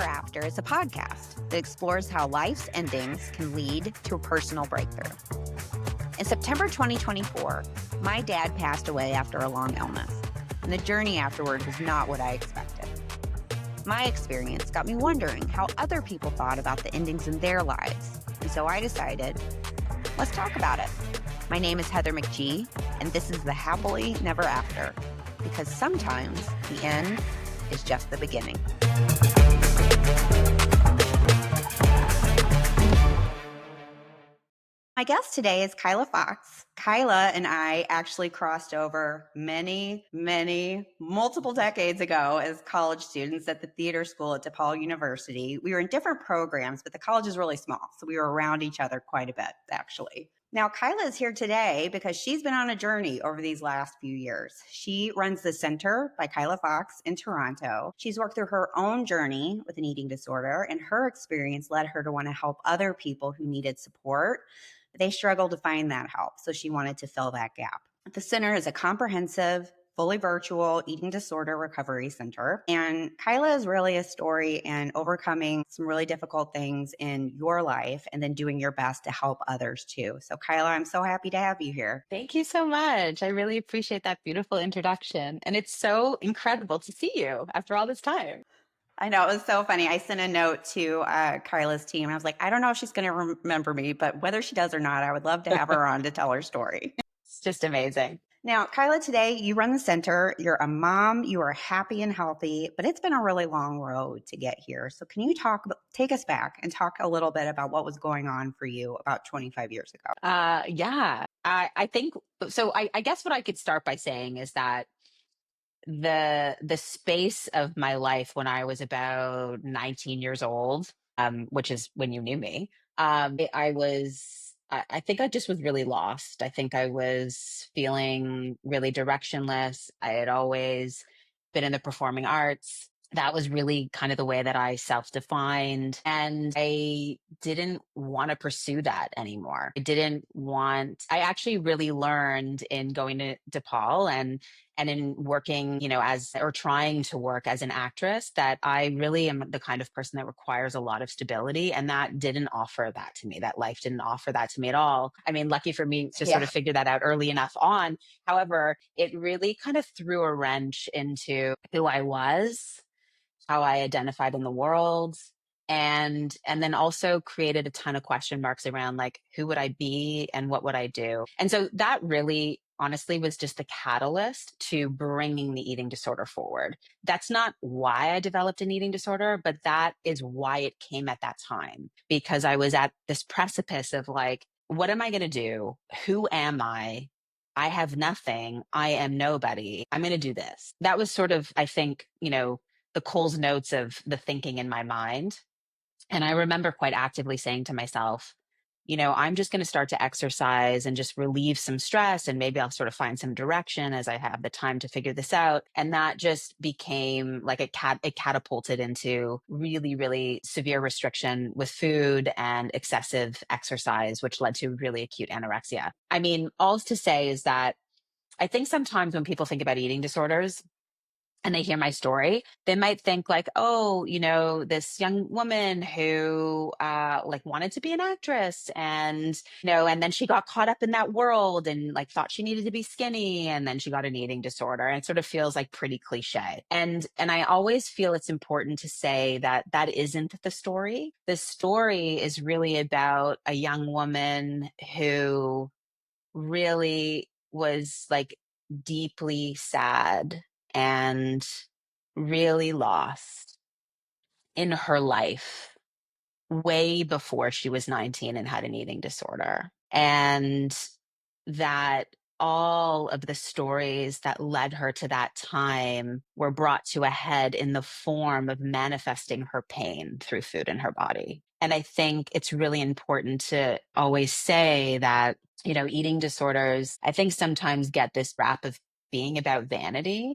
After is a podcast that explores how life's endings can lead to a personal breakthrough. In September 2024, my dad passed away after a long illness, and the journey afterward was not what I expected. My experience got me wondering how other people thought about the endings in their lives, and so I decided, let's talk about it. My name is Heather McGee, and this is the Happily Never After, because sometimes the end is just the beginning. My guest today is Kyla Fox. Kyla and I actually crossed over multiple decades ago as college students at the theater school at DePaul University. We were in different programs, but the college is really small, so we were around each other quite a bit, actually. Now, Kyla is here today because she's been on a journey over these last few years. She runs the Center by Kyla Fox in Toronto. She's worked through her own journey with an eating disorder, and her experience led her to want to help other people who needed support. They struggled to find that help, so she wanted to fill that gap. The center is a comprehensive, fully virtual eating disorder recovery center. And Kyla is really a story in overcoming some really difficult things in your life and then doing your best to help others too. So Kyla, I'm so happy to have you here. Thank you so much. I really appreciate that beautiful introduction. And it's so incredible to see you after all this time. I know, it was so funny. I sent a note to Kyla's team. I was like, I don't know if she's going to remember me, but whether she does or not, I would love to have her on to tell her story. It's just amazing. Now, Kyla, today you run the center. You're a mom. You are happy and healthy, but it's been a really long road to get here. So can you take us back and talk a little bit about what was going on for you about 25 years ago? I think so. I guess what I could start by saying is that the space of my life when I was about 19 years old, which is when you knew me, I think I just was really lost. I think I was feeling really directionless. I had always been in the performing arts. That was really kind of the way that I self-defined. And I didn't want to pursue that anymore. I actually really learned in going to DePaul and in working, trying to work as an actress, that I really am the kind of person that requires a lot of stability. And that didn't offer that to me. That life didn't offer that to me at all. I mean, lucky for me to sort of figure that out early enough on. However, it really kind of threw a wrench into who I was, how I identified in the world, and then also created a ton of question marks around like, who would I be and what would I do? And so that really honestly was just the catalyst to bringing the eating disorder forward. That's not why I developed an eating disorder, but that is why it came at that time, because I was at this precipice of like, what am I going to do? Who am I? I have nothing. I am nobody. I'm going to do this. That was sort of, I think, the Coles notes of the thinking in my mind. And I remember quite actively saying to myself, I'm just going to start to exercise and just relieve some stress, and maybe I'll sort of find some direction as I have the time to figure this out. And that just became like it catapulted into really, really severe restriction with food and excessive exercise, which led to really acute anorexia. I mean, all to say is that I think sometimes when people think about eating disorders, and they hear my story, they might think like, oh, this young woman who wanted to be an actress, and and then she got caught up in that world and like thought she needed to be skinny, and then she got an eating disorder. And it sort of feels like pretty cliche. And I always feel it's important to say that that isn't the story. The story is really about a young woman who really was like deeply sad and really lost in her life way before she was 19 and had an eating disorder. And that all of the stories that led her to that time were brought to a head in the form of manifesting her pain through food in her body. And I think it's really important to always say that, eating disorders, I think sometimes get this rap of being about vanity.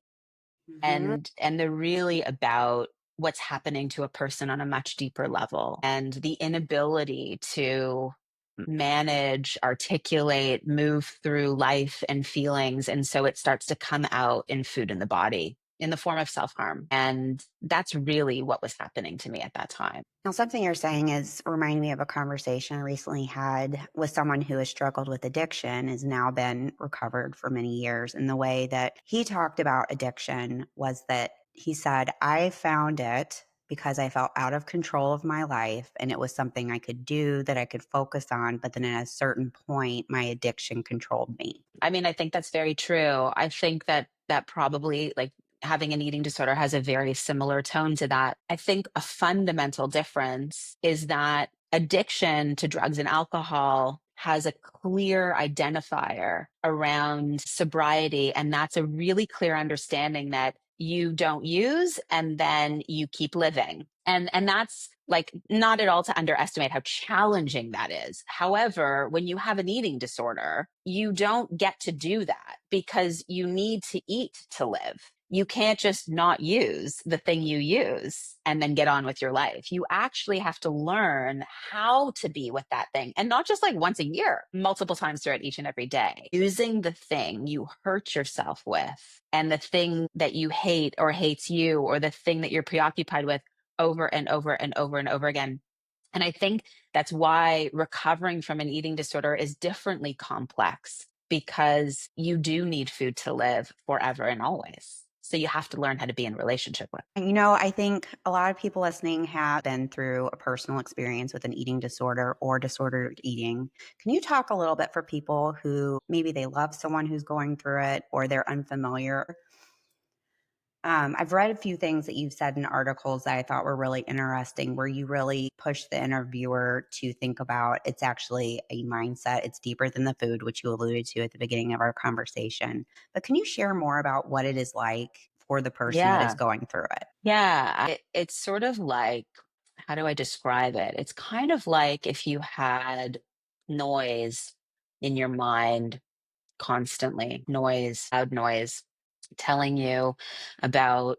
And they're really about what's happening to a person on a much deeper level, and the inability to manage, articulate, move through life and feelings. And so it starts to come out in food in the body. in the form of self harm. And that's really what was happening to me at that time. Now, something you're saying is reminding me of a conversation I recently had with someone who has struggled with addiction, has now been recovered for many years. And the way that he talked about addiction was that he said, I found it because I felt out of control of my life and it was something I could do that I could focus on. But then at a certain point, my addiction controlled me. I mean, I think that's very true. I think that probably like having an eating disorder has a very similar tone to that. I think a fundamental difference is that addiction to drugs and alcohol has a clear identifier around sobriety. And that's a really clear understanding that you don't use and then you keep living. And that's like not at all to underestimate how challenging that is. However, when you have an eating disorder, you don't get to do that because you need to eat to live. You can't just not use the thing you use and then get on with your life. You actually have to learn how to be with that thing, and not just like once a year, multiple times throughout each and every day. Using the thing you hurt yourself with and the thing that you hate or hates you, or the thing that you're preoccupied with over and over and over and over again. And I think that's why recovering from an eating disorder is differently complex, because you do need food to live forever and always. So you have to learn how to be in relationship with. I think a lot of people listening have been through a personal experience with an eating disorder or disordered eating. Can you talk a little bit for people who maybe they love someone who's going through it or they're unfamiliar? I've read a few things that you've said in articles that I thought were really interesting, where you really push the interviewer to think about it's actually a mindset. It's deeper than the food, which you alluded to at the beginning of our conversation. But can you share more about what it is like for the person that is Yeah. going through it? Yeah. It's sort of like, how do I describe it? It's kind of like if you had noise in your mind constantly, noise, loud noise, telling you about,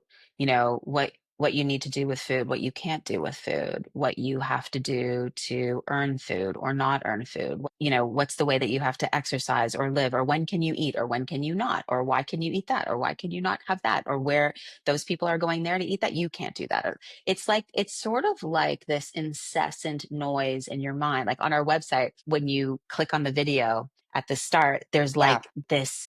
what you need to do with food, what you can't do with food, what you have to do to earn food or not earn food. What's the way that you have to exercise or live, or when can you eat or when can you not, or why can you eat that or why can you not have that, or where those people are going there to eat that, you can't do that. Or it's sort of like this incessant noise in your mind. Like on our website, when you click on the video at the start, there's Yeah. like this,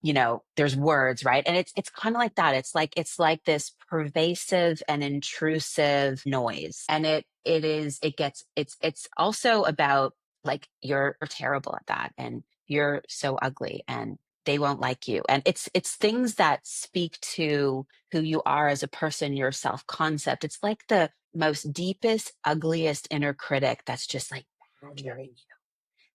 there's words, right? And it's kind of like that. It's like this pervasive and intrusive noise. And it's also about like you're terrible at that, and you're so ugly, and they won't like you. And it's things that speak to who you are as a person, your self-concept. It's like the most deepest, ugliest inner critic that's just like badgering.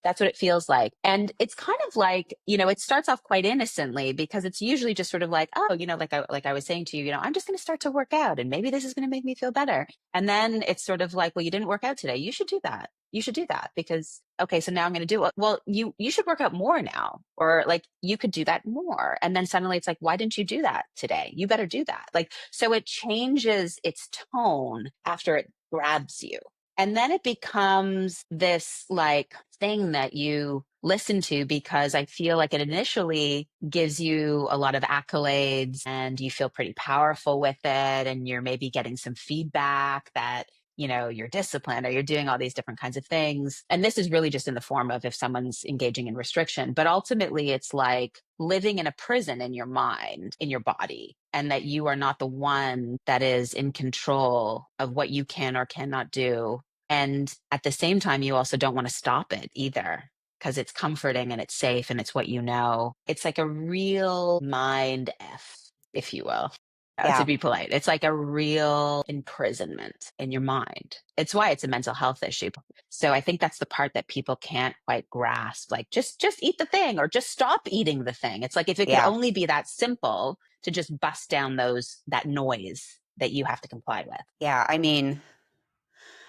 That's what it feels like. And it's kind of like, it starts off quite innocently, because it's usually just sort of like, oh, like I was saying to you, I'm just going to start to work out and maybe this is going to make me feel better. And then it's sort of like, well, you didn't work out today. You should do that. You should do that because, okay, so now I'm going to do it. Well, you should work out more now, or like you could do that more. And then suddenly it's like, why didn't you do that today? You better do that. Like, so it changes its tone after it grabs you. And then it becomes this like thing that you listen to, because I feel like it initially gives you a lot of accolades and you feel pretty powerful with it. And you're maybe getting some feedback that, you're disciplined or you're doing all these different kinds of things. And this is really just in the form of if someone's engaging in restriction. But ultimately, it's like living in a prison in your mind, in your body, and that you are not the one that is in control of what you can or cannot do. And at the same time, you also don't want to stop it either, because it's comforting and it's safe and it's what you know. It's like a real mind F, if you will. To Yeah. be polite, it's like a real imprisonment in your mind. It's why it's a mental health issue. So I think that's the part that people can't quite grasp. Like just eat the thing, or just stop eating the thing. It's like if it could Yeah. only be that simple to just bust down that noise that you have to comply with. Yeah.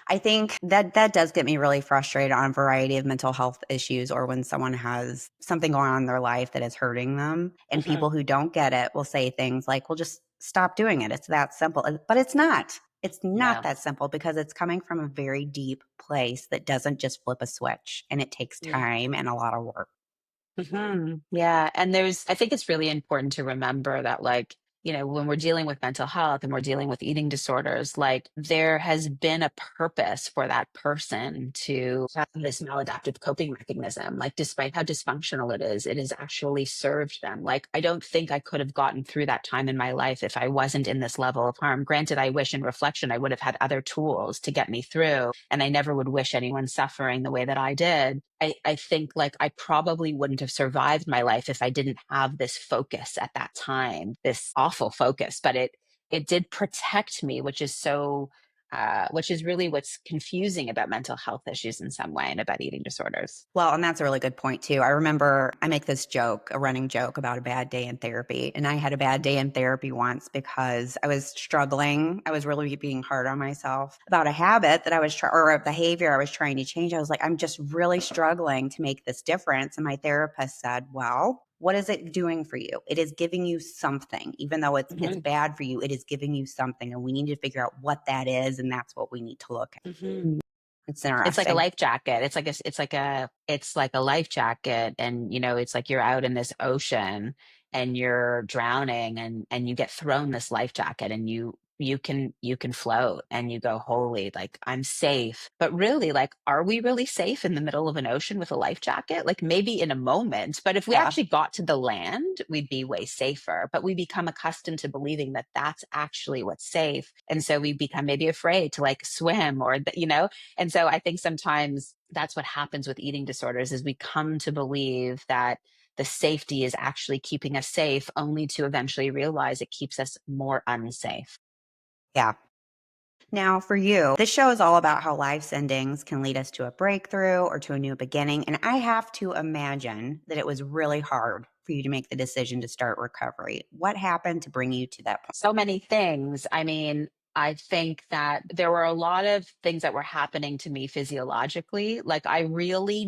I think that does get me really frustrated on a variety of mental health issues, or when someone has something going on in their life that is hurting them. And Mhm. people who don't get it will say things like, well, just stop doing it. It's that simple. But it's not. It's not Yeah. that simple, because it's coming from a very deep place that doesn't just flip a switch, and it takes Yeah. time and a lot of work. Yeah. And I think it's really important to remember that, like, when we're dealing with mental health and we're dealing with eating disorders, like there has been a purpose for that person to have this maladaptive coping mechanism. Like, despite how dysfunctional it has actually served them. Like, I don't think I could have gotten through that time in my life if I wasn't in this level of harm. Granted, I wish in reflection I would have had other tools to get me through, and I never would wish anyone suffering the way that I did. I think like I probably wouldn't have survived my life if I didn't have this focus at that time, this awful focus, but it did protect me, which is really what's confusing about mental health issues in some way and about eating disorders. Well, and that's a really good point too. I remember I make this joke, a running joke about a bad day in therapy. And I had a bad day in therapy once because I was struggling. I was really being hard on myself about a habit that or a behavior I was trying to change. I was like, I'm just really struggling to make this difference. And my therapist said, well, what is it doing for you? It is giving you something, even though it's Hmm. bad for you. It is giving you something, and we need to figure out what that is, and that's what we need to look at. Hmm. It's It's like a interesting. life jacket. It's like a life jacket. And, it's like you're out in this ocean and you're drowning, and you get thrown this life jacket, and you can float, and you go, holy, like I'm safe. But really, like, are we really safe in the middle of an ocean with a life jacket? Like, maybe in a moment, but if we Yeah. actually got to the land, we'd be way safer. But we become accustomed to believing that that's actually what's safe. And so we become maybe afraid to like swim, or, and so I think sometimes that's what happens with eating disorders is we come to believe that the safety is actually keeping us safe, only to eventually realize it keeps us more unsafe. Yeah. Now, for you, this show is all about how life's endings can lead us to a breakthrough or to a new beginning. And I have to imagine that it was really hard for you to make the decision to start recovery. What happened to bring you to that point? So many things. I mean, I think that there were a lot of things that were happening to me physiologically. Like, I really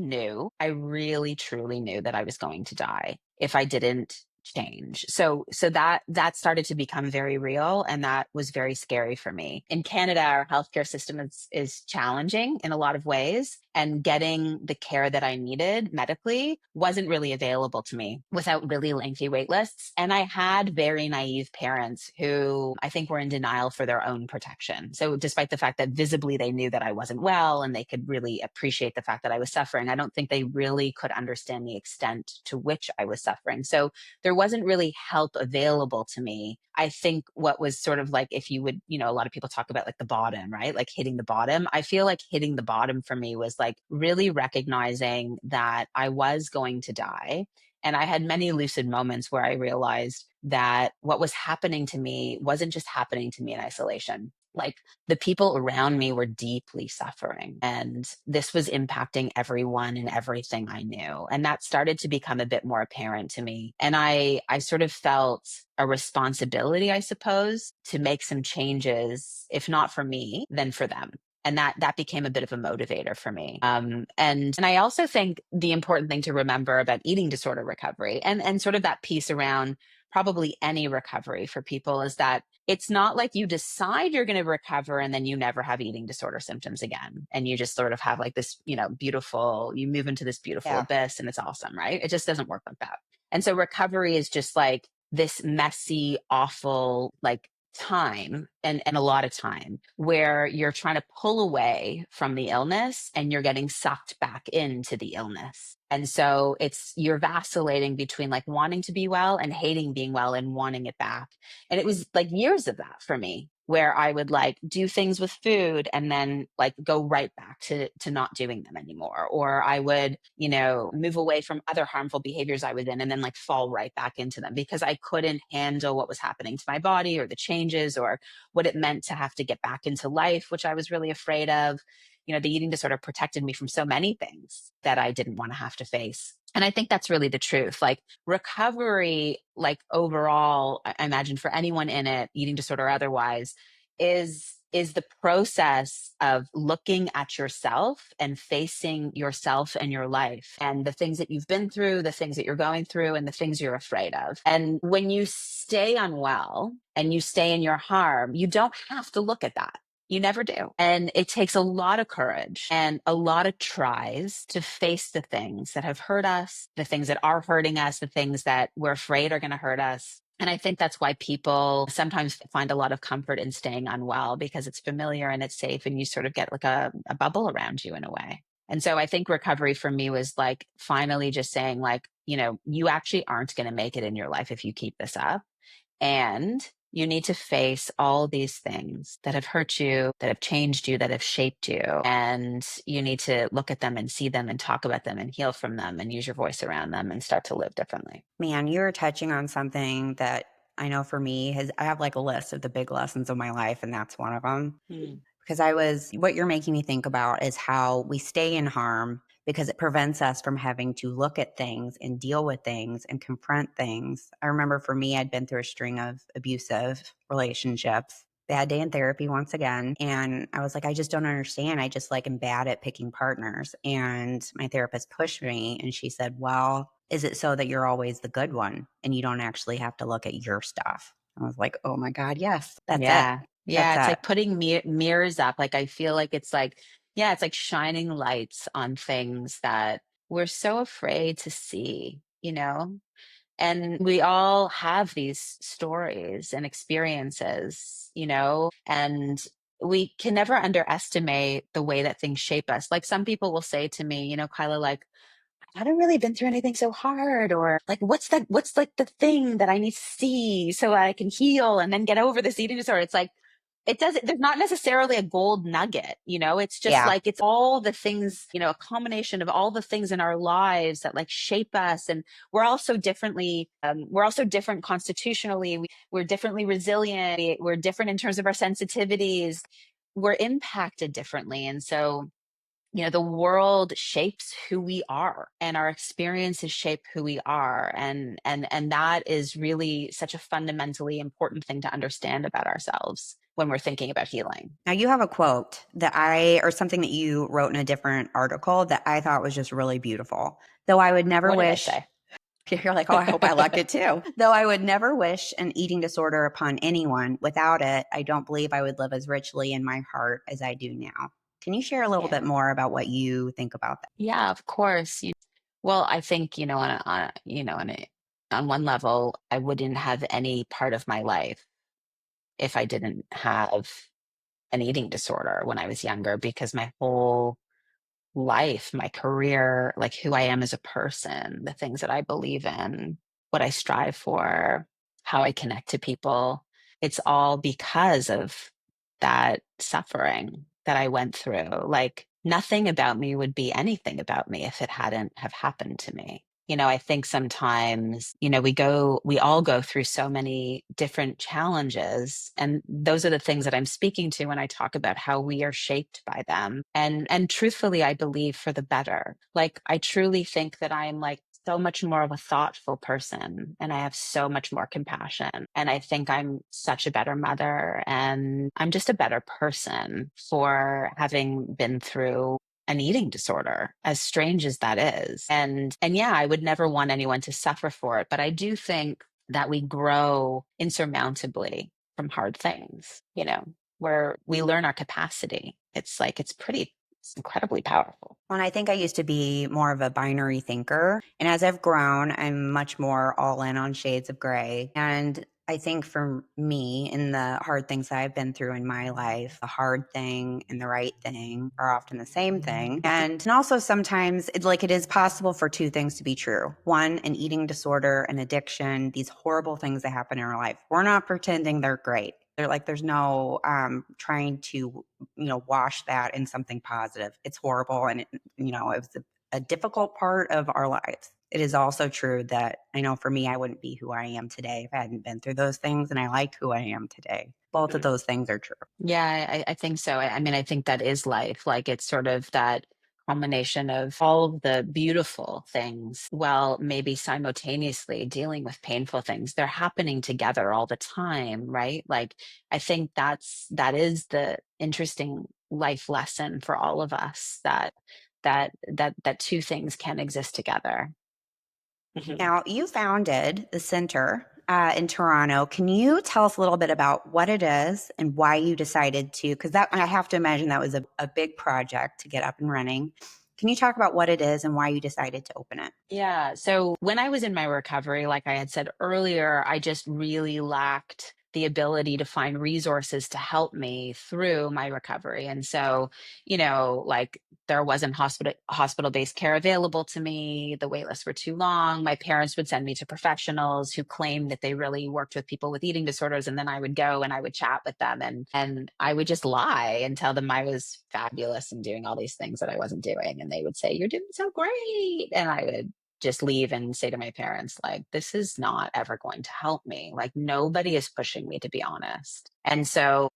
truly knew that I was going to die if I didn't change. So that started to become very real, and that was very scary for me. In Canada, our healthcare system is challenging in a lot of ways, and getting the care that I needed medically wasn't really available to me without really lengthy wait lists. And I had very naive parents who I think were in denial for their own protection. So, despite the fact that visibly they knew that I wasn't well and they could really appreciate the fact that I was suffering, I don't think they really could understand the extent to which I was suffering. So, there wasn't really help available to me. I think what was sort of like, if you would, a lot of people talk about like the bottom, right? Like hitting the bottom. I feel like hitting the bottom for me was like really recognizing that I was going to die. And I had many lucid moments where I realized that what was happening to me wasn't just happening to me in isolation. Like, the people around me were deeply suffering, and this was impacting everyone and everything I knew. And that started to become a bit more apparent to me. And I sort of felt a responsibility, I suppose, to make some changes, if not for me, then for them. And that became a bit of a motivator for me. And I also think the important thing to remember about eating disorder recovery, and sort of that piece around probably any recovery for people, is that it's not like you decide you're going to recover and then you never have eating disorder symptoms again. And you just sort of have like this, beautiful, you move into this beautiful Yeah. abyss and it's awesome, right? It just doesn't work like that. And so recovery is just like this messy, awful, like time, and a lot of time where you're trying to pull away from the illness and you're getting sucked back into the illness. And so you're vacillating between like wanting to be well and hating being well and wanting it back. And it was like years of that for me, where I would like do things with food and then like go right back to not doing them anymore. Or I would, move away from other harmful behaviors I was in and then like fall right back into them because I couldn't handle what was happening to my body or the changes or what it meant to have to get back into life, which I was really afraid of. The eating disorder protected me from so many things that I didn't want to have to face. And I think that's really the truth. Like, recovery, like overall, I imagine for anyone in it, eating disorder or otherwise, is the process of looking at yourself and facing yourself and your life and the things that you've been through, the things that you're going through, and the things you're afraid of. And when you stay unwell and you stay in your harm, you don't have to look at that. You never do. And it takes a lot of courage and a lot of tries to face the things that have hurt us, the things that are hurting us, the things that we're afraid are going to hurt us. And I think that's why people sometimes find a lot of comfort in staying unwell because it's familiar and it's safe, and you sort of get like a bubble around you in a way. And so I think recovery for me was like finally just saying, like, you actually aren't going to make it in your life if you keep this up. And you need to face all these things that have hurt you, that have changed you, that have shaped you. And you need to look at them and see them and talk about them and heal from them and use your voice around them and start to live differently. Man, you're touching on something that I know for me has I have like a list of the big lessons of my life, and that's one of them. Mm. Because what you're making me think about is how we stay in harm because it prevents us from having to look at things and deal with things and confront things. I remember for me, I'd been through a string of abusive relationships. Bad day in therapy once again. And I was like, I just don't understand. I just like am bad at picking partners. And my therapist pushed me and she said, well, is it so that you're always the good one and you don't actually have to look at your stuff? I was like, oh my God, yes, that's it. Yeah. Yeah. That's It's it. like putting mirrors up. Like, I feel like it's like, yeah, it's like shining lights on things that we're so afraid to see, you know? And we all have these stories and experiences, and we can never underestimate the way that things shape us. Like, some people will say to me, Kyla, like, I haven't really been through anything so hard, or like, what's like the thing that I need to see so I can heal and then get over this eating disorder? It's like, there's not necessarily a gold nugget, it's just Yeah. like, it's all the things, a combination of all the things in our lives that like shape us. And we're also different constitutionally. We're differently resilient. We're different in terms of our sensitivities. We're impacted differently. And so, the world shapes who we are, and our experiences shape who we are. And that is really such a fundamentally important thing to understand about ourselves when we're thinking about healing. Now you have a quote or something that you wrote in a different article that I thought was just really beautiful. Though I would never What did I wish, say? you're like, oh, I hope I like it too. Though I would never wish an eating disorder upon anyone. Without it, I don't believe I would live as richly in my heart as I do now. Can you share a little bit Yeah. more about what you think about that? Yeah, of course. Well, I think, on one level, I wouldn't have any part of my life if I didn't have an eating disorder when I was younger, because my whole life, my career, like who I am as a person, the things that I believe in, what I strive for, how I connect to people. It's all because of that suffering that I went through. Like, nothing about me would be anything about me if it hadn't have happened to me. I think sometimes, we all go through so many different challenges. And those are the things that I'm speaking to when I talk about how we are shaped by them. And truthfully, I believe for the better. Like, I truly think that I'm like so much more of a thoughtful person, and I have so much more compassion. And I think I'm such a better mother, and I'm just a better person for having been through an eating disorder, as strange as that is. And yeah, I would never want anyone to suffer for it, but I do think that we grow insurmountably from hard things, where we learn our capacity. It's like, it's incredibly powerful. Well, and I think I used to be more of a binary thinker. And as I've grown, I'm much more all in on shades of gray. And I think for me, in the hard things that I've been through in my life, the hard thing and the right thing are often the same thing. And also sometimes it is possible for two things to be true. One, an eating disorder, an addiction, these horrible things that happen in our life. We're not pretending they're great. They're like, there's no trying to wash that in something positive. It's horrible. And, it was a difficult part of our lives. It is also true that I know for me, I wouldn't be who I am today if I hadn't been through those things. And I like who I am today. Both of those things are true. Yeah, I think so. I mean, I think that is life. Like, it's sort of that combination of all of the beautiful things while maybe simultaneously dealing with painful things. They're happening together all the time, right? Like, I think that is the interesting life lesson for all of us, that two things can exist together. Mhm. Now, you founded the center in Toronto. Can you tell us a little bit about what it is and why you decided to? Because I have to imagine that was a big project to get up and running. Can you talk about what it is and why you decided to open it? Yeah. So when I was in my recovery, like I had said earlier, I just really lacked the ability to find resources to help me through my recovery. And so, like there wasn't hospital-based care available to me. The wait lists were too long. My parents would send me to professionals who claimed that they really worked with people with eating disorders. And then I would go and I would chat with them and I would just lie and tell them I was fabulous and doing all these things that I wasn't doing. And they would say, "You're doing so great." And I would just leave and say to my parents, like, this is not ever going to help me. Like, nobody is pushing me, to be honest. And so,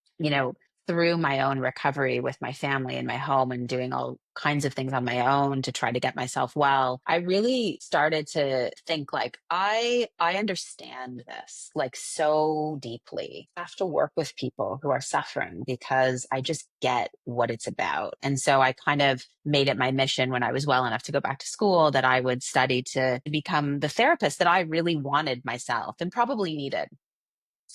through my own recovery with my family and my home and doing all kinds of things on my own to try to get myself well, I really started to think like I understand this like so deeply. I have to work with people who are suffering because I just get what it's about. And so I kind of made it my mission when I was well enough to go back to school that I would study to become the therapist that I really wanted myself and probably needed.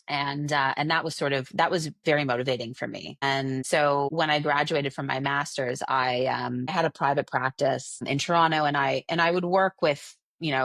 And that was that was very motivating for me. And so when I graduated from my master's, I had a private practice in Toronto, and I would work with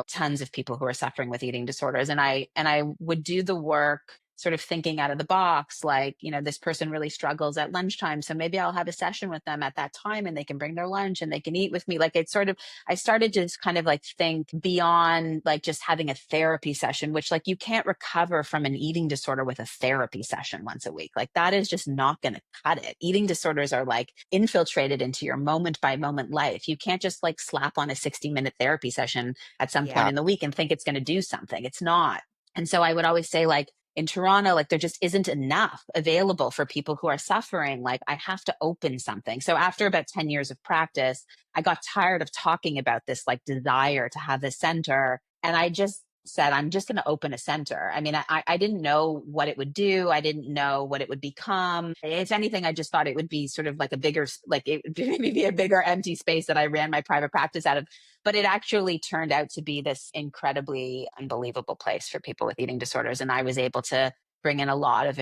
tons of people who are suffering with eating disorders, and I would do the work sort of thinking out of the box, like, this person really struggles at lunchtime, so maybe I'll have a session with them at that time and they can bring their lunch and they can eat with me. Like, it's sort of, I started to just kind of like think beyond like just having a therapy session, which, like, you can't recover from an eating disorder with a therapy session once a week. Like, that is just not going to cut it. Eating disorders are like infiltrated into your moment by moment life. You can't just like slap on a 60-minute therapy session at some point Yeah. in the week and think it's going to do something. It's not. And so I would always say, like, in Toronto, like, there just isn't enough available for people who are suffering. Like, I have to open something. So after about 10 years of practice, I got tired of talking about this like desire to have this center. And I just said, I'm just going to open a center. I mean, I didn't know what it would do. I didn't know what it would become. If anything, I just thought it would be sort of like a bigger, like it would maybe be a bigger empty space that I ran my private practice out of. But it actually turned out to be this incredibly unbelievable place for people with eating disorders. And I was able to bring in a lot of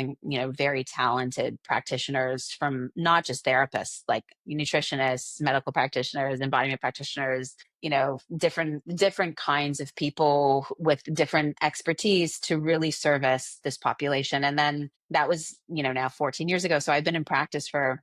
very talented practitioners, from not just therapists, like nutritionists, medical practitioners, embodiment practitioners, different kinds of people with different expertise to really service this population. And then that was now 14 years ago, so I've been in practice for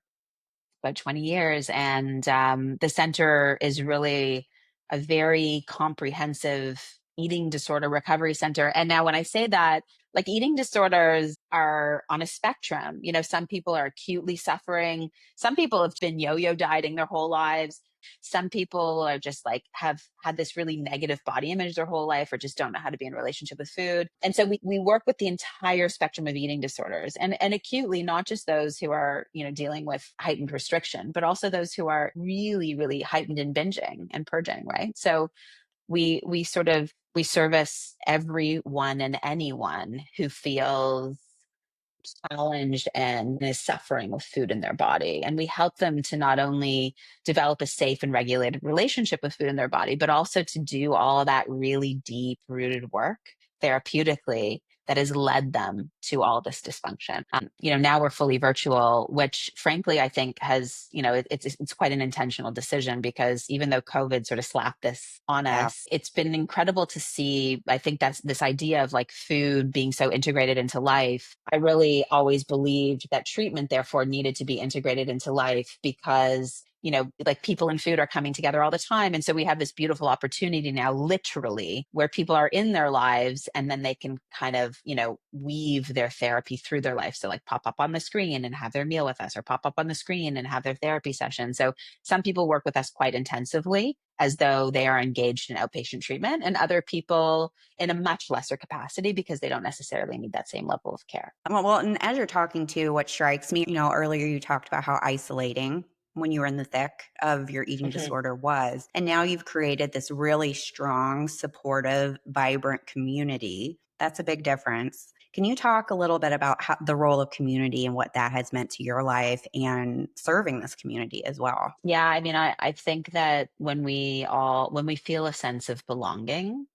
about 20 years. And the center is really a very comprehensive eating disorder recovery center. And now, when I say that, like, eating disorders are on a spectrum. Some people are acutely suffering. Some people have been yo yo dieting their whole lives. Some people are just like have had this really negative body image their whole life, or just don't know how to be in a relationship with food. And so we work with the entire spectrum of eating disorders, and acutely, not just those who are, dealing with heightened restriction, but also those who are really, really heightened in binging and purging, right? So we service everyone and anyone who feels challenged and is suffering with food in their body. And we help them to not only develop a safe and regulated relationship with food in their body, but also to do all of that really deep rooted work therapeutically that has led them to all this dysfunction. Now we're fully virtual, which frankly I think has, it's quite an intentional decision, because even though COVID sort of slapped this on Yeah. us, it's been incredible to see. I think that's this idea of like food being so integrated into life. I really always believed that treatment therefore needed to be integrated into life, because like, people and food are coming together all the time. And so we have this beautiful opportunity now, literally, where people are in their lives and then they can kind of, weave their therapy through their life. So, like, pop up on the screen and have their meal with us, or pop up on the screen and have their therapy session. So some people work with us quite intensively as though they are engaged in outpatient treatment, and other people in a much lesser capacity because they don't necessarily need that same level of care. Well, and as you're talking to, what strikes me, earlier you talked about how isolating when you were in the thick of your eating Mhm. disorder was. And now you've created this really strong, supportive, vibrant community. That's a big difference. Can you talk a little bit about the role of community and what that has meant to your life and serving this community as well? Yeah, I mean, I think that when we feel a sense of belonging,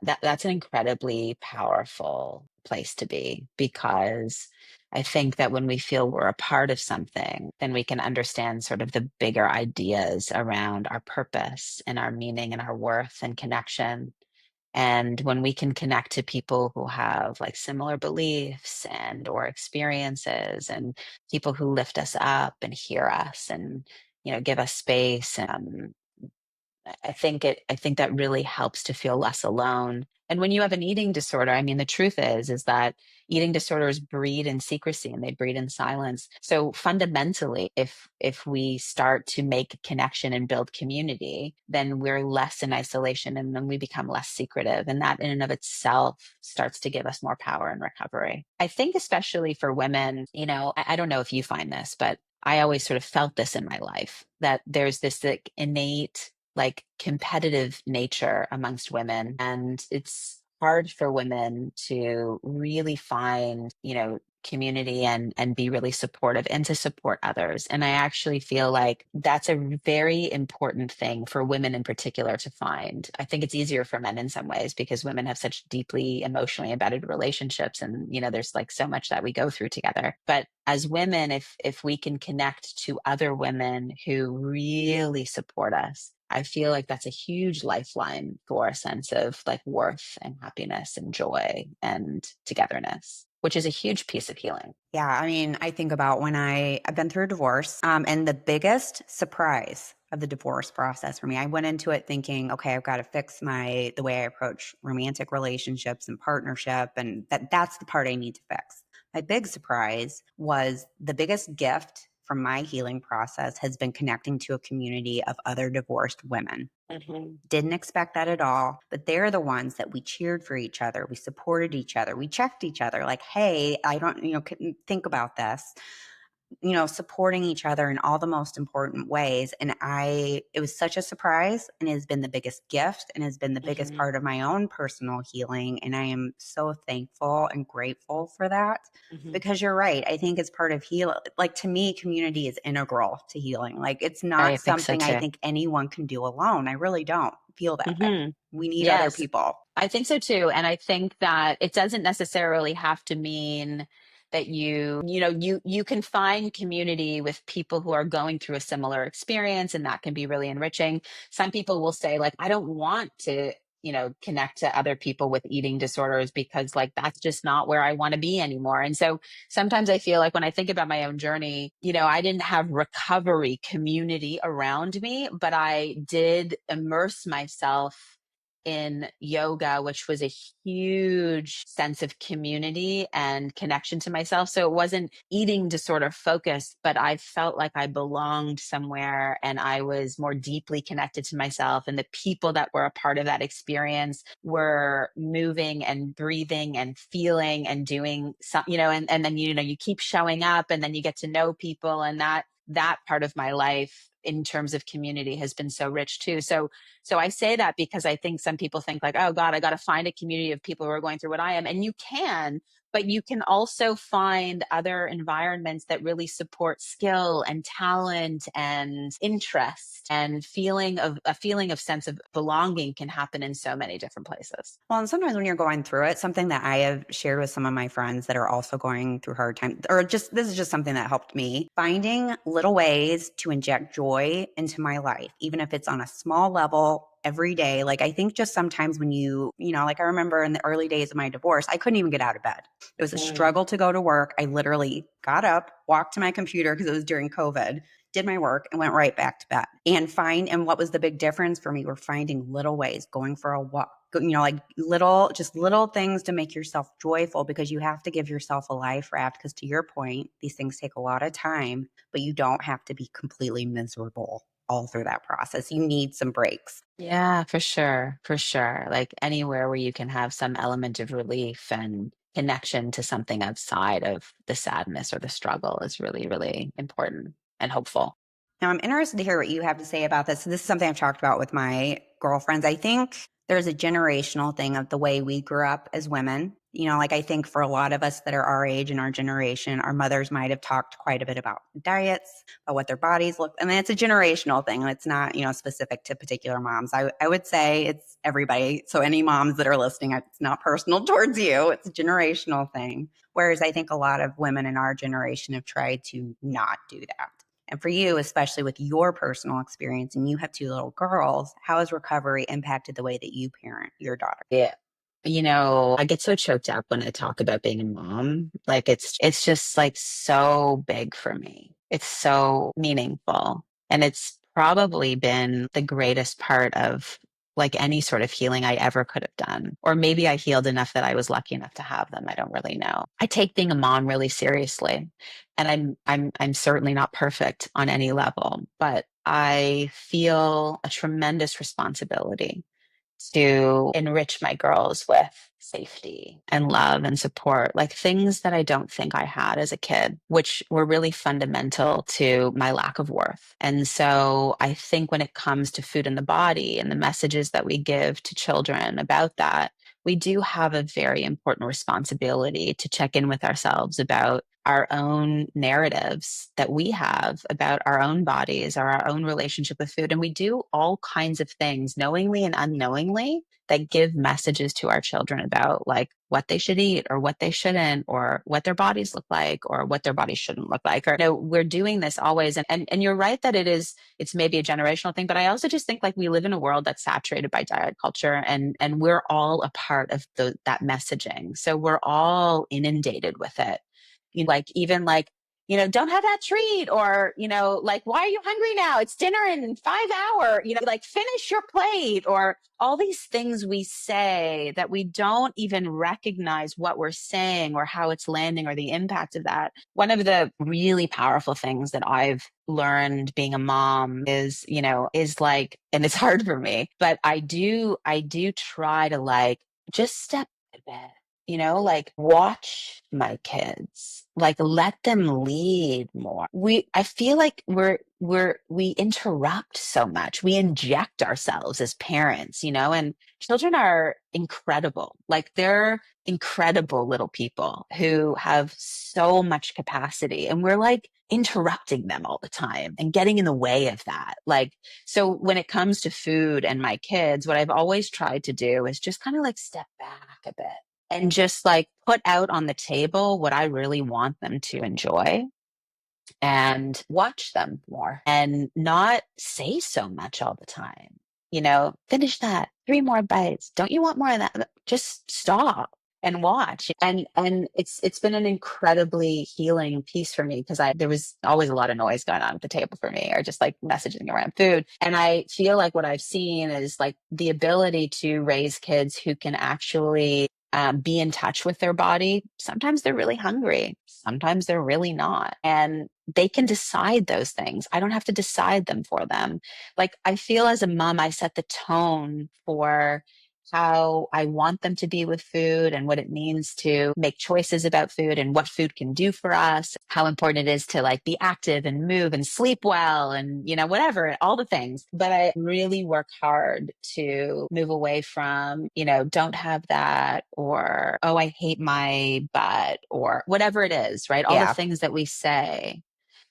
That's an incredibly powerful place to be, because I think that when we feel we're a part of something, then we can understand sort of the bigger ideas around our purpose and our meaning and our worth and connection. And when we can connect to people who have like similar beliefs and or experiences, and people who lift us up and hear us and give us space, I think that really helps to feel less alone. And when you have an eating disorder, I mean, the truth is that eating disorders breed in secrecy and they breed in silence. So fundamentally, if we start to make connection and build community, then we're less in isolation and then we become less secretive. And that in and of itself starts to give us more power in recovery. I think especially for women, I don't know if you find this, but I always sort of felt this in my life, that there's this like innate like competitive nature amongst women, and it's hard for women to really find community and be really supportive and to support others. And I actually feel like that's a very important thing for women in particular to find. I think it's easier for men in some ways because women have such deeply emotionally embedded relationships, and there's like so much that we go through together. But as women, if we can connect to other women who really support us, I feel like that's a huge lifeline for a sense of like worth and happiness and joy and togetherness, which is a huge piece of healing. Yeah, I mean, I think about when I've been through a divorce, and the biggest surprise of the divorce process for me, I went into it thinking, okay, I've got to fix the way I approach romantic relationships and partnership, and that's the part I need to fix. My big surprise was the biggest gift from my healing process has been connecting to a community of other divorced women. Mhm. Didn't expect that at all, but they're the ones that we cheered for each other. We supported each other. We checked each other like, hey, I don't, couldn't think about this, supporting each other in all the most important ways. And it was such a surprise and has been the biggest gift and has been the biggest Mhm. part of my own personal healing. And I am so thankful and grateful for that Mhm. because you're right. I think it's part of healing. Like to me, community is integral to healing. Like it's not I think so something I too. think anyone can do alone. I really don't feel that way. Mhm. We need other Yes. people. I think so too. And I think that it doesn't necessarily have to mean that you can find community with people who are going through a similar experience, and that can be really enriching. Some people will say like, I don't want to, connect to other people with eating disorders because like that's just not where I want to be anymore. And so sometimes I feel like when I think about my own journey, I didn't have recovery community around me, but I did immerse myself in yoga, which was a huge sense of community and connection to myself. So it wasn't eating disorder focused, but I felt like I belonged somewhere and I was more deeply connected to myself. And the people that were a part of that experience were moving and breathing and feeling and doing some, and then, you keep showing up and then you get to know people. And that part of my life in terms of community has been so rich too. So I say that because I think some people think like, oh God, I got to find a community of people who are going through what I am. And you can, but you can also find other environments that really support skill and talent and interest, and feeling of sense of belonging can happen in so many different places. Well, and sometimes when you're going through it, something that I have shared with some of my friends that are also going through hard times, or just this is just something that helped me, finding little ways to inject joy into my life, even if it's on a small level every day. Like I think just sometimes when like I remember in the early days of my divorce, I couldn't even get out of bed. It was a Mm. struggle to go to work. I literally got up, walked to my computer because it was during COVID, did my work and went right back to bed. And what was the big difference for me were finding little ways, going for a walk, like little things to make yourself joyful, because you have to give yourself a life raft. Because to your point, these things take a lot of time, but you don't have to be completely miserable all through that process. You need some breaks. Yeah, for sure. For sure. Like anywhere where you can have some element of relief and connection to something outside of the sadness or the struggle is really, really important and hopeful. Now, I'm interested to hear what you have to say about this. So this is something I've talked about with my girlfriends. I think there's a generational thing of the way we grew up as women. Like I think for a lot of us that are our age and our generation, our mothers might have talked quite a bit about diets, about what their bodies look. I mean, it's a generational thing. It's not, specific to particular moms. I would say it's everybody. So any moms that are listening, it's not personal towards you. It's a generational thing. Whereas I think a lot of women in our generation have tried to not do that. And for you, especially with your personal experience, and you have two little girls, how has recovery impacted the way that you parent your daughter? Yeah. I get so choked up when I talk about being a mom. Like it's just like so big for me. It's so meaningful. And it's probably been the greatest part of like any sort of healing I ever could have done. Or maybe I healed enough that I was lucky enough to have them. I don't really know. I take being a mom really seriously. And I'm certainly not perfect on any level, but I feel a tremendous responsibility to enrich my girls with safety and love and support, like things that I don't think I had as a kid, which were really fundamental to my lack of worth. And so I think when it comes to food in the body and the messages that we give to children about that, we do have a very important responsibility to check in with ourselves about our own narratives that we have about our own bodies or our own relationship with food. And we do all kinds of things knowingly and unknowingly that give messages to our children about like what they should eat or what they shouldn't, or what their bodies look like or what their bodies shouldn't look like. Or we're doing this always. And you're right that it's maybe a generational thing, but I also just think like we live in a world that's saturated by diet culture, and we're all a part of that messaging. So we're all inundated with it. Like even like, don't have that treat, or, like, why are you hungry now? It's dinner in 5 hours, like finish your plate, or all these things we say that we don't even recognize what we're saying or how it's landing or the impact of that. One of the really powerful things that I've learned being a mom is like, and it's hard for me, but I do try to like just step a bit, like watch my kids, like let them lead more. I feel like we interrupt so much. We inject ourselves as parents, and children are incredible. Like they're incredible little people who have so much capacity, and we're like interrupting them all the time and getting in the way of that. Like, so when it comes to food and my kids, what I've always tried to do is just kind of like step back a bit and just like put out on the table what I really want them to enjoy and watch them more and not say so much all the time. Finish that, 3 more bites. Don't you want more of that? Just stop and watch. And it's been an incredibly healing piece for me, because I there was always a lot of noise going on at the table for me, or just like messaging around food. And I feel like what I've seen is like the ability to raise kids who can actually be in touch with their body. Sometimes they're really hungry, sometimes they're really not. And they can decide those things. I don't have to decide them for them. Like, I feel as a mom, I set the tone for how I want them to be with food and what it means to make choices about food and what food can do for us, how important it is to like be active and move and sleep well and, whatever, all the things. But I really work hard to move away from, don't have that, or, oh, I hate my butt, or whatever it is, right? All the Yeah. things that we say.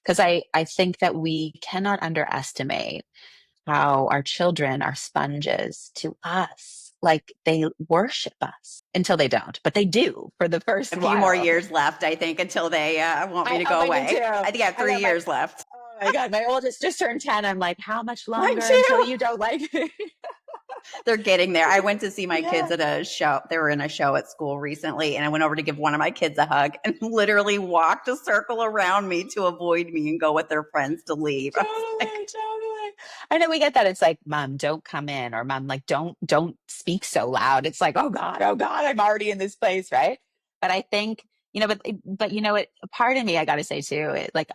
Because I think that we cannot underestimate how our children are sponges to us. Like they worship us until they don't, but they do for the A first few more while. years left, I think, until they want me to go I do too. away. I think I have I three know years left. oh my God, my oldest just turned 10. I'm like, how much Mine longer until too. you don't like me? They're getting there. I went to see my kids Yeah. at a show. They were in a show at school recently, and I went over to give one of my kids a hug and literally walked a circle around me to avoid me and go with their friends to leave. I was like, Totally, totally. I know we get that. It's like, Mom, don't come in, or Mom, like, don't speak so loud. It's like, oh God, I'm already in this place, right? But I think, but a part of me, I got to say too, like,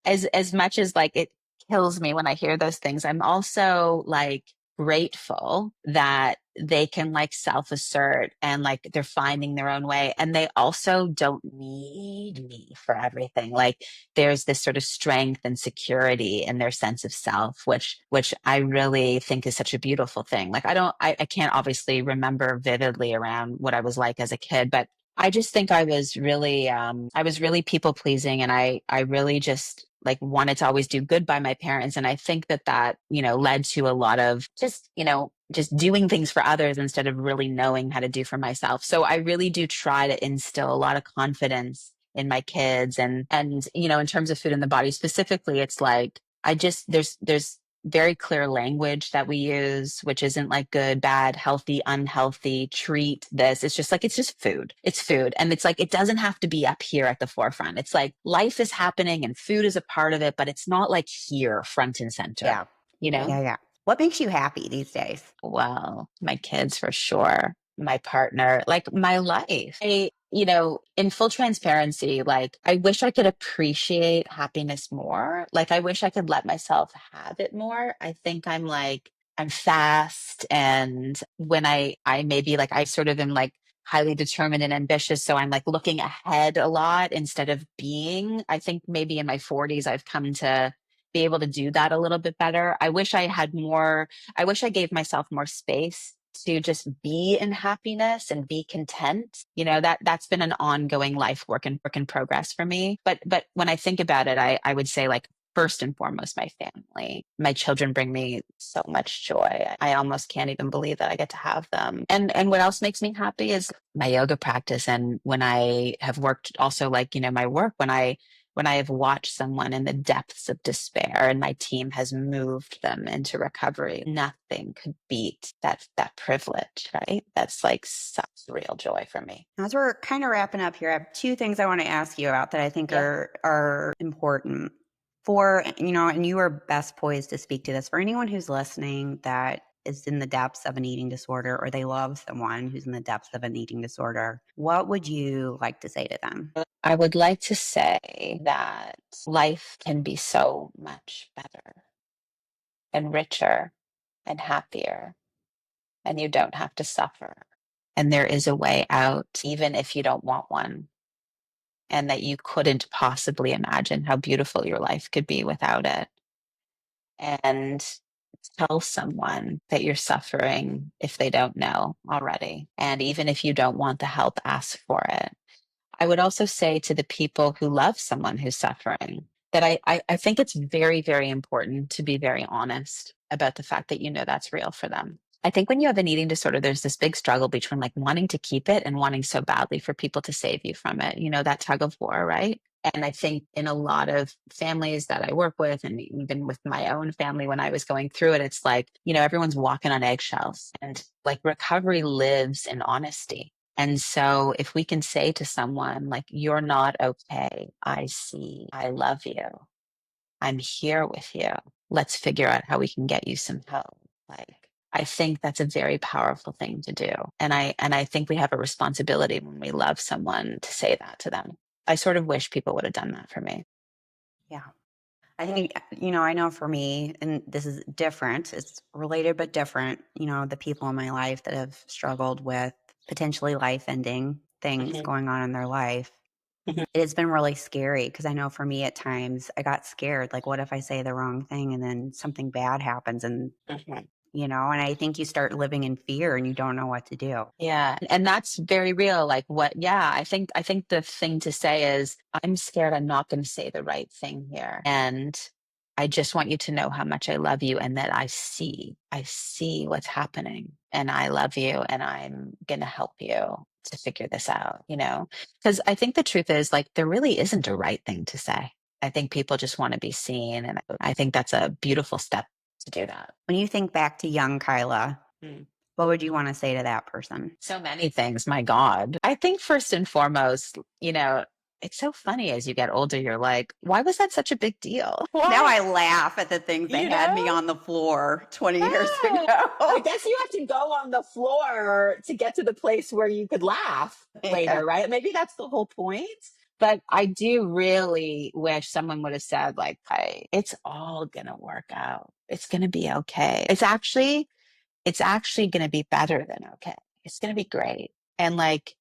as much as like it kills me when I hear those things, I'm also like grateful that they can like self assert and like they're finding their own way. And they also don't need me for everything. Like there's this sort of strength and security in their sense of self, which I really think is such a beautiful thing. Like I can't obviously remember vividly around what I was like as a kid, but I just think I was really people pleasing, and I really just like wanted to always do good by my parents. And I think that, led to a lot of just doing things for others instead of really knowing how to do for myself. So I really do try to instill a lot of confidence in my kids. And in terms of food in the body specifically, it's like there's very clear language that we use, which isn't like good, bad, healthy, unhealthy, treat this. It's just like, it's just food. It's food. And it's like, it doesn't have to be up here at the forefront. It's like life is happening and food is a part of it, but it's not like here, front and center, Yeah. you know? Yeah. Yeah. What makes you happy these days? Well, my kids for sure, my partner, like my life. In full transparency, like I wish I could appreciate happiness more. Like I wish I could let myself have it more. I think I'm fast, and when I maybe like I sort of am like highly determined and ambitious, so I'm like looking ahead a lot instead of being. I think maybe in my 40s I've come to be able to do that a little bit better. I wish I gave myself more space to just be in happiness and be content. That's been an ongoing life work in progress for me. But when I think about it, I would say like first and foremost my family. My children bring me so much joy. I almost can't even believe that I get to have them. And what else makes me happy is my yoga practice. And when I have worked also like, my work, when I have watched someone in the depths of despair and my team has moved them into recovery, nothing could beat that privilege, right? That's like such real joy for me. As we're kind of wrapping up here, I have two things I want to ask you about that I think Yeah. are important and you are best poised to speak to this for anyone who's listening that is in the depths of an eating disorder or they love someone who's in the depths of an eating disorder. What would you like to say to them? I would like to say that life can be so much better and richer and happier, and you don't have to suffer. And there is a way out, even if you don't want one, and that you couldn't possibly imagine how beautiful your life could be without it. And tell someone that you're suffering if they don't know already. And even if you don't want the help, ask for it. I would also say to the people who love someone who's suffering that I think it's very, very important to be very honest about the fact that that's real for them. I think when you have an eating disorder, there's this big struggle between like wanting to keep it and wanting so badly for people to save you from it, that tug of war, right? And I think in a lot of families that I work with, and even with my own family when I was going through it, it's like, everyone's walking on eggshells, and like recovery lives in honesty. And so if we can say to someone, like, you're not okay, I see, I love you, I'm here with you, let's figure out how we can get you some help. Like, I think that's a very powerful thing to do. And I think we have a responsibility when we love someone to say that to them. I sort of wish people would have done that for me. Yeah. I think, I know for me, and this is different, it's related but different, the people in my life that have struggled with potentially life ending things Mhm, going on in their life. mhm, It has been really scary because I know for me at times I got scared. Like, what if I say the wrong thing and then something bad happens? mhm. And I think you start living in fear and you don't know what to do. Yeah, and that's very real. Like what, yeah, I think the thing to say is I'm scared I'm not going to say the right thing here. And I just want you to know how much I love you and that I see what's happening and I love you and I'm going to help you to figure this out. Because I think the truth is like there really isn't a right thing to say. I think people just want to be seen, and I think that's a beautiful step to do that. When you think back to young Kyla, Mm. what would you want to say to that person? So many things, my God. I think first and foremost, it's so funny as you get older, you're like, why was that such a big deal? Now Why? I laugh at the things that You had me know? on the floor 20 years Yeah. I ago. guess you have to go on the floor to get to the place where you could laugh Yeah. later, right? Maybe that's the whole point. But I do really wish someone would have said, like, hey, it's all gonna work out. It's gonna be okay. It's actually it's actually going to be better than okay. It's going to be great. And like,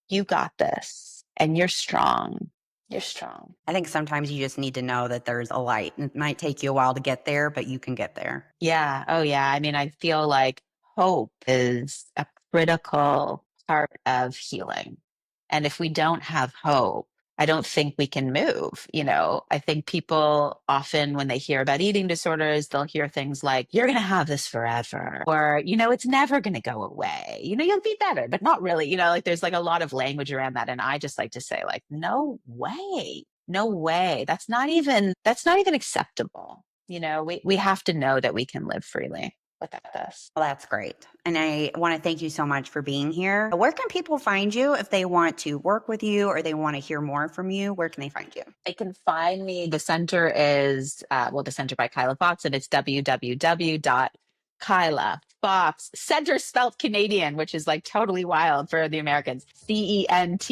you got this and you're strong. You're strong. I think sometimes you just need to know that there's a light. It might take you a while to get there, but you can get there. Yeah. Oh, yeah. I mean, I feel like hope is a critical part of healing. And if we don't have hope, I don't think we can move. I think people often, when they hear about eating disorders, they'll hear things like, you're going to have this forever, or, it's never going to go away. You'll be better, but not really. Like there's like a lot of language around that. And I just like to say, like, no way. No way. That's not even acceptable. We have to know that we can live freely without this. Well, that's great. And I want to thank you so much for being here. Where can people find you if they want to work with you or they want to hear more from you? Where can they find you? They can find me. The center is, the Center by Kyla Fox, and it's www.Kyla Fox, center spelt Canadian, which is like totally wild for the Americans, CENTRE.com,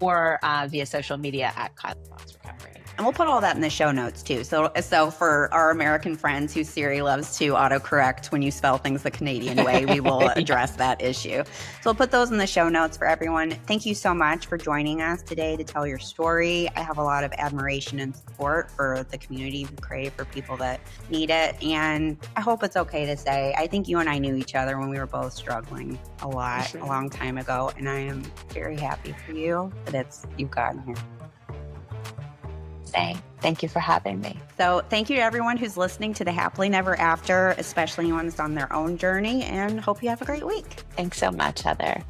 or via social media at Kyla Fox Recovery. And we'll put all that in the show notes too. So for our American friends whose Siri loves to autocorrect when you spell things the Canadian way, we will address that issue. So we'll put those in the show notes for everyone. Thank you so much for joining us today to tell your story. I have a lot of admiration and support for the community you've created for people that need it. And I hope it's okay to say, I think you and I knew each other when we were both struggling a lot, a long time ago. And I am very happy for you that you've gotten here. Thank you for having me. So thank you to everyone who's listening to the Happily Never After, especially ones on their own journey, and hope you have a great week. Thanks so much, Heather.